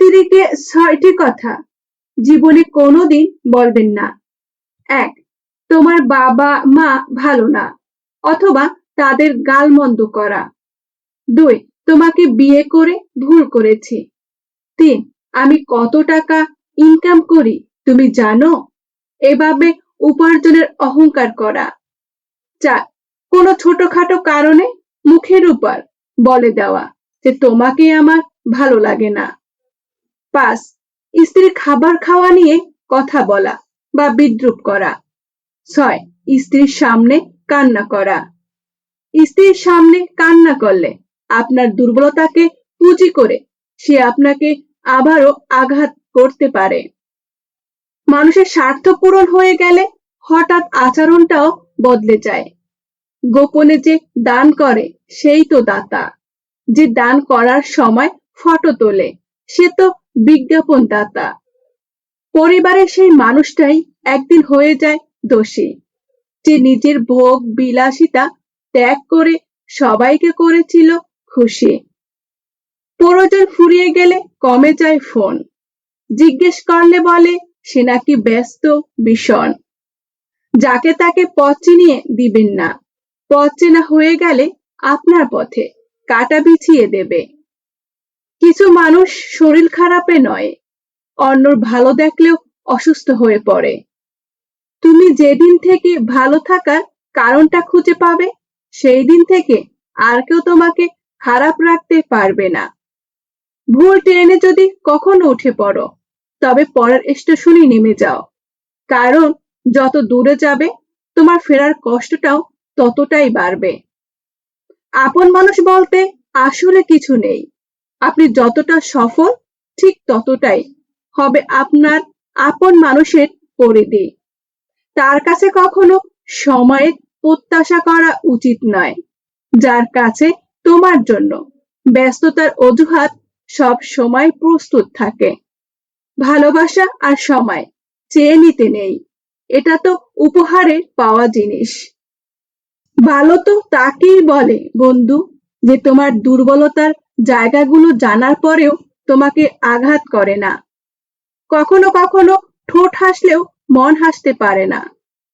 স্ত্রীকে 6টি কথা জীবনে কোনোদিন বলবেন না। 1. তোমার বাবা মা ভালো না অথবা তাদের গালমন্দ করা। 2. তোমাকে বিয়ে করে ভুল করেছি। 3. আমি কত টাকা ইনকাম করি তুমি জানো? এভাবে উপার্জনের অহংকার করা। 4. কোনো ছোটখাটো কারণে মুখের উপর বলে দেওয়া যে তোমাকে আমার ভালো লাগে না। 5. স্ত্রীর খাবার খাওয়া নিয়ে কথা বলা বা বিদ্রূপ করা। 6. স্ত্রীর সামনে কান্না করা। স্ত্রীর সামনে কান্না করলে আপনার দুর্বলতাকে পুঁজি করে সে আপনাকে আবারও আঘাত করতে পারে। মানুষের স্বার্থ পূরণ হয়ে গেলে হঠাৎ আচরণটাও বদলে যায়। গোপনে যে দান করে সেই তো দাতা। যে দান করার সময় ফটো তোলে সে তো বিজ্ঞাপন দাতা। পরিবারের সেই মানুষটাই একদিন হয়ে যায় দোষী, যে নিজের ভোগ বিলাসিতা ত্যাগ করে সবাইকে করেছিল খুশি। প্রয়োজন ফুরিয়ে গেলে কমে যায় ফোন, জিজ্ঞেস করলে বলে সে নাকি ব্যস্ত ভীষণ। যাকে তাকে পথ চিনিয়ে দিবেন না, পথ চেনা হয়ে গেলে আপনার পথে কাঁটা বিছিয়ে দেবে। কিছু মানুষ শরীর খারাপে নয়, অন্যর ভালো দেখলেও অসুস্থ হয়ে পড়ে। তুমি যেদিন থেকে ভালো থাকার কারণটা খুঁজে পাবে সেই দিন থেকে আর কেউ তোমাকে খারাপ রাখতে পারবে না। ভুল ট্রেনে যদি কখনো উঠে পড়ো তবে পরের স্টেশনে নেমে যাও, কারণ যত দূরে যাবে তোমার ফেরার কষ্টটাও ততটাই বাড়বে। আপন মানুষ বলতে আসলে কিছু নেই। আপনি যতটা সফল ঠিক ততটাই হবে আপনার আপন মানুষের পরিধি। তার কাছে কখনো সময়ের প্রত্যাশা করা উচিত নয়, যার কাছে তোমার জন্য ব্যস্ততার অজুহাত সব সময় প্রস্তুত থাকে। ভালোবাসা আর সময় চেয়ে নিতে নেই, এটা তো উপহারে পাওয়া জিনিস। ভালো তো তাকেই বলে বন্ধু যে তোমার দুর্বলতার জায়গাগুলো জানার পরেও তোমাকে আঘাত করে না। কখনো কখনো ঠোঁট হাসলেও মন হাসতে পারে না।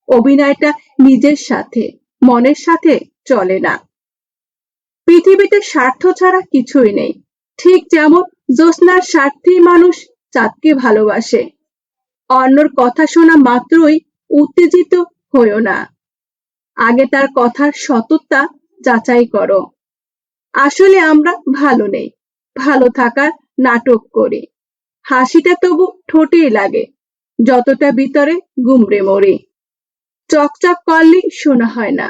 অভিনয়টা নিজের সাথে, মনের সাথে চলে না। পৃথিবীতে স্বার্থ ছাড়া কিছুই নেই। ঠিক যেমন জ্যোৎস্নার স্বার্থেই মানুষ চাঁদকে ভালোবাসে। অন্যর কথা শোনা মাত্রই উত্তেজিত হইও না, আগে তার কথার সততা যাচাই করো। আসলে আমরা ভালো নেই, ভালো থাকার নাটক করি। হাসিটা তবু ঠোঁটেই লাগে, যতটা ভিতরে গুমড়ে মরি। চকচক করলেই শোনা হয় না,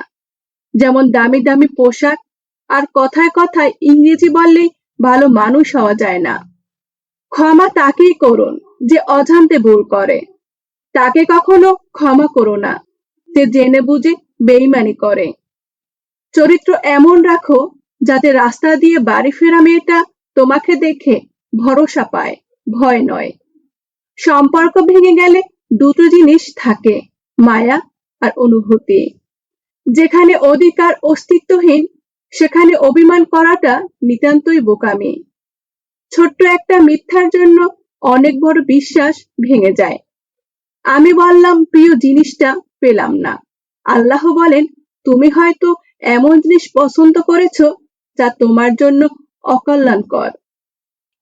যেমন দামি দামি পোশাক আর কথায় কথায় ইংরেজি বললেই ভালো মানুষ হওয়া যায় না। ক্ষমা তাকেই করুন যে অজান্তে ভুল করে, তাকে কখনো ক্ষমা করো না যে জেনে বুঝে বেইমানি করে। চরিত্র এমন রাখো যাতে রাস্তা দিয়ে বাড়ি ফেরা মেয়েটা তোমাকে দেখে ভরসা পায়, ভয় নয়। সম্পর্ক ভেঙে গেলে দুটো জিনিস থাকে, মায়া আর অনুভূতি। যেখানে অধিকার অস্তিত্বহীন সেখানে অভিমান করাটা নিতান্তই বোকামি। ছোট্ট একটা মিথ্যার জন্য অনেক বড় বিশ্বাস ভেঙে যায়। আমি বললাম প্রিয় জিনিসটা পেলাম না, আল্লাহ বলেন তুমি হয়তো এমন জিনিস পছন্দ করেছো যা তোমার জন্য অকল্যাণকর।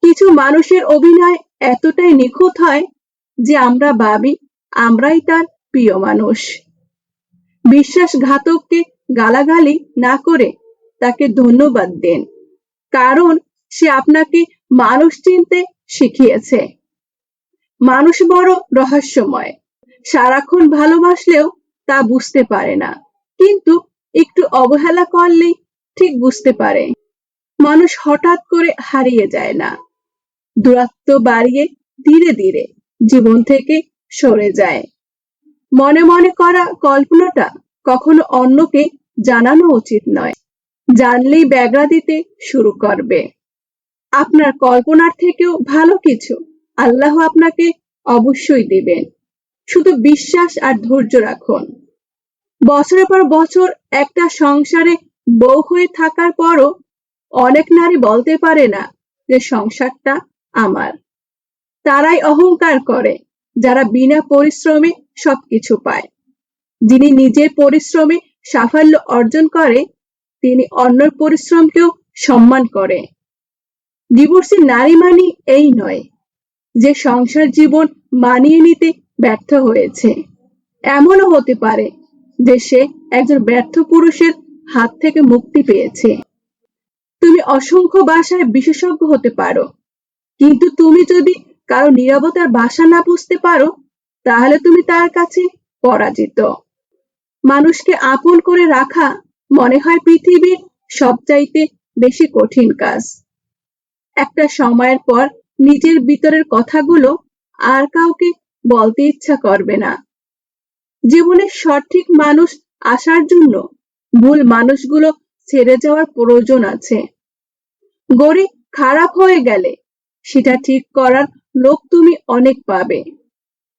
কিছু মানুষের অভিনয় এতটাই নিখুঁত হয় যে আমরা ভাবি আমরাই তার প্রিয় মানুষ। বিশ্বাসঘাতককে গালাগালি না করে তাকে ধন্যবাদ দেন, কারণ সে আপনাকে মানুষ চিনতে শিখিয়েছে। মানুষ বড় রহস্যময়, সারাক্ষণ ভালোবাসলেও তা বুঝতে পারে না, কিন্তু একটু অবহেলা করলেই ঠিক বুঝতে পারে। মানুষ হঠাৎ করে হারিয়ে যায় না, দূরত্ব বাড়িয়ে ধীরে ধীরে জীবন থেকে সরে যায়। মনে মনে করা কল্পনাটা কখনো অন্যকে জানানো উচিত নয়, জানলেই ব্যাগরা দিতে শুরু করবে। আপনার কল্পনার থেকেও ভালো কিছু আল্লাহ আপনাকে অবশ্যই দিবেন, শুধু বিশ্বাস আর ধৈর্য রাখুন। বছরের পর বছর একটা সংসারে বউ হয়ে থাকার পরও অনেক নারী বলতে পারে না যে সংসারটা আমার। তারাই অহংকার করে যারা বিনা পরিশ্রমে সবকিছু পায়। যিনি নিজের পরিশ্রমে সাফল্য অর্জন করে তিনি অন্যের পরিশ্রমকেও সম্মান করে। ডিভোর্সি নারী মানে এই নয় যে সংসার জীবন মানিয়ে নিতে ব্যর্থ হয়েছে। এমনও হতে পারে যে সে একজন ব্যর্থ পুরুষের হাত থেকে মুক্তি পেয়েছে। তুমি অসংখ্য ভাষায় বিশেষজ্ঞ হতে পারো, কিন্তু তুমি যদি কারো নীরবতার ভাষা না বুঝতে পারো তাহলে তুমি তার কাছে পরাজিত। মানুষকে আপন করে রাখা মনে হয় পৃথিবীর সবচাইতে বেশি কঠিন কাজ। একটা সময়ের পর নিজের ভিতরের কথাগুলো আর কাউকে বলতে ইচ্ছা করবে না। জীবনে সঠিক মানুষ আসার জন্য ভুল মানুষগুলো ছেড়ে যাওয়ার প্রয়োজন আছে। গড়ি খারাপ হয়ে গেলে সেটা ঠিক করার লোক তুমি অনেক পাবে,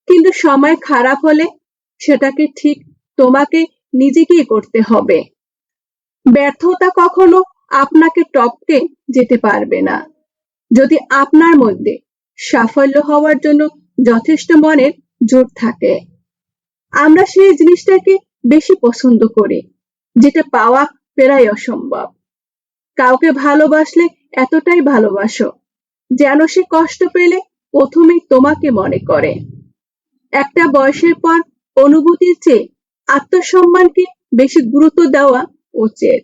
কিন্তু সময় খারাপ হলে সেটাকে ঠিক তোমাকে নিজেকেই করতে হবে। ব্যর্থতা কখনো আপনাকে টপকে যেতে পারবে না যদি আপনার মধ্যে সাফল্য হওয়ার জন্য যথেষ্ট মনের জোর থাকে। আমরা সেই জিনিসটাকে বেশি পছন্দ করি যেটা পাওয়া প্রায় অসম্ভব। কাউকে ভালোবাসলে এতটাই ভালোবাসো যেন সে কষ্ট পেলে প্রথমেই তোমাকে মনে করে। একটা বয়সের পর অনুভূতির চেয়ে আত্মসম্মানকে বেশি গুরুত্ব দেওয়া উচিত।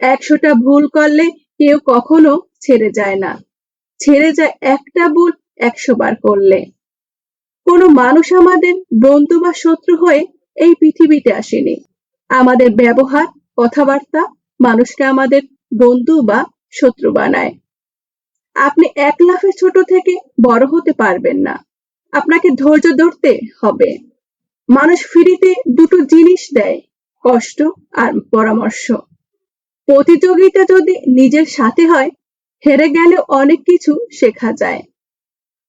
100টা ভুল করলে কেউ কখনো ছেড়ে যায় না, ছেড়ে যায় একটা ভুল 100 বার করলে। কোনো মানুষ আমাদের বন্ধু বা শত্রু হয়ে এই পৃথিবীতে আসেনি। আমাদের ব্যবহার, কথাবার্তা মানুষকে আমাদের বন্ধু বা শত্রু বানায়। আপনি এক লাফে ছোট থেকে বড় হতে পারবেন না, আপনাকে ধৈর্য ধরতে হবে। মানুষ ফ্রিতে দুটো জিনিস দেয়, কষ্ট আর পরামর্শ। প্রতিযোগিতা যদি নিজের সাথে হয়, হেরে গেলেও অনেক কিছু শেখা যায়।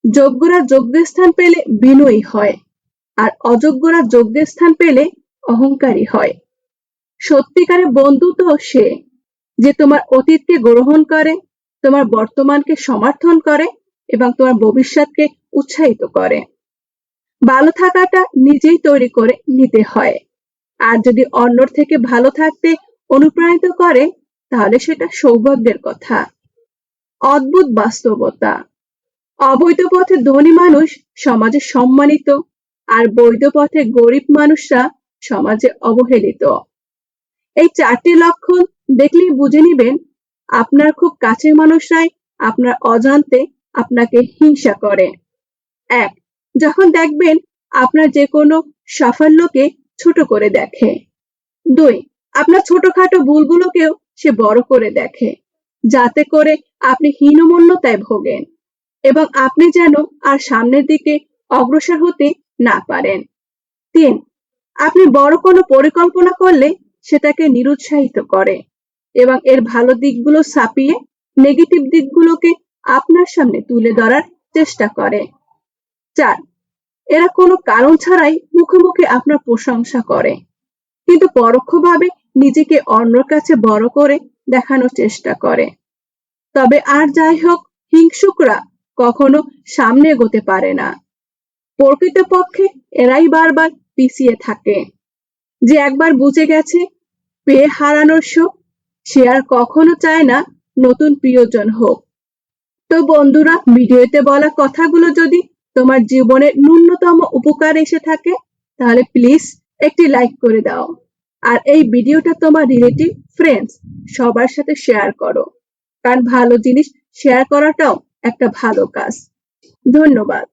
যোগ্যরা যোগ্যস্থান পেলে বিনয়ী হয়, আর অযোগ্যরা যোগ্যস্থান পেলে অহংকারী হয়। সত্যিকারের বন্ধু তো সে যে তোমার অতীতকে গ্রহণ করে, তোমার বর্তমানকে সমর্থন করে এবং তোমার ভবিষ্যৎকে উৎসাহিত করে। ভালো থাকাটা নিজেই তৈরি করে নিতে হয়, আর যদি অন্যর থেকে ভালো থাকতে অনুপ্রাণিত করে তাহলে সেটা সৌভাগ্যের কথা। অদ্ভুত বাস্তবতা, অবৈধ পথে ধনী মানুষ সমাজে সম্মানিত, আর বৈধ পথে গরিব মানুষরা সমাজে অবহেলিত। এই 4টি লক্ষণ দেখলেই বুঝে নিবেন আপনার খুব কাছের মানুষরাই আপনার অজান্তে আপনাকে হিংসা করে। 1. যখন দেখবেন আপনার যে কোনো সাফল্যকে ছোট করে দেখে। 2. আপনার ছোটখাটো ভুলগুলোকেও সে বড় করে দেখে, যাতে করে আপনি হীনমন্যতায় ভোগেন এবং আপনি যেন আর সামনের দিকে অগ্রসর হতে না পারেন। 3. আপনি বড় কোনো পরিকল্পনা করলে সেটাকে নিরুৎসাহিত করে এবং এর ভালো দিকগুলো ছাপিয়ে নেগেটিভ দিকগুলোকে আপনার সামনে তুলে ধরার চেষ্টা করে। 4. এরা কোনো কারণ ছাড়াই মুখে মুখে আপনার প্রশংসা করে, কিন্তু পরোক্ষভাবে নিজেকে অন্যের কাছে বড় করে দেখানোর চেষ্টা করে। তবে আর যাই হোক, হিংসুকরা কখনো সামনে এগোতে পারে না। প্রকৃতপক্ষে এরাই বারবার পিছিয়ে থাকে। যে একবার বুঝে গেছে পেয়ে হারানোর শোক, সে আর কখনো চায় না নতুন প্রিয়জন হোক। তো বন্ধুরা, ভিডিওতে বলা কথাগুলো যদি তোমার জীবনের ন্যূনতম উপকার এসে থাকে তাহলে প্লিজ একটি লাইক করে দাও, আর এই ভিডিওটা তোমার রিলেটিভ, ফ্রেন্ডস সবার সাথে শেয়ার করো, কারণ ভালো জিনিস শেয়ার করাটাও একটা ভালো কাজ। ধন্যবাদ।